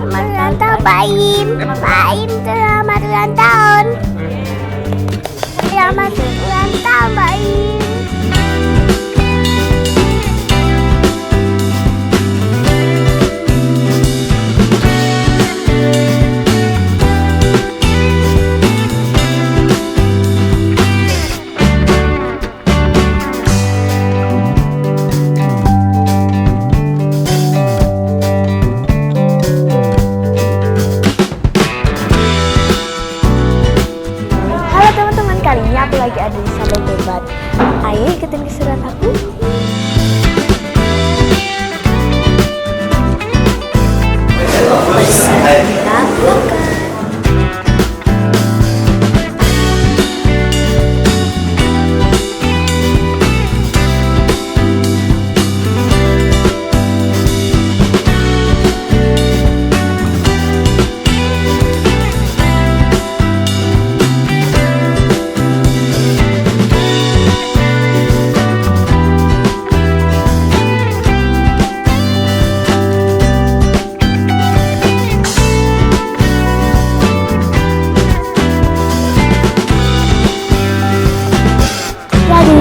Selamat ulang tahun Baim. Baim selamat ulang tahun. Selamat ulang tahun Baim. Kali ini aku lagi ada di Sabang Debat. Ayo ikutin keseruan aku. Kita buka.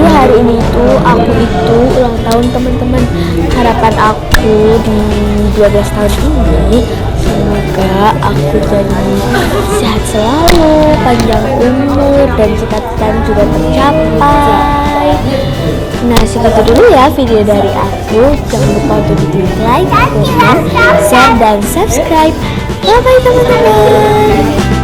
Hari ini aku ulang tahun teman-teman. Harapan aku di 12 tahun ini semoga aku jadi sehat selalu, panjang umur, dan cita-cita juga tercapai. Nah, segitu dulu ya video dari aku. Jangan lupa untuk di like, comment, share, dan subscribe. Bye bye teman-teman.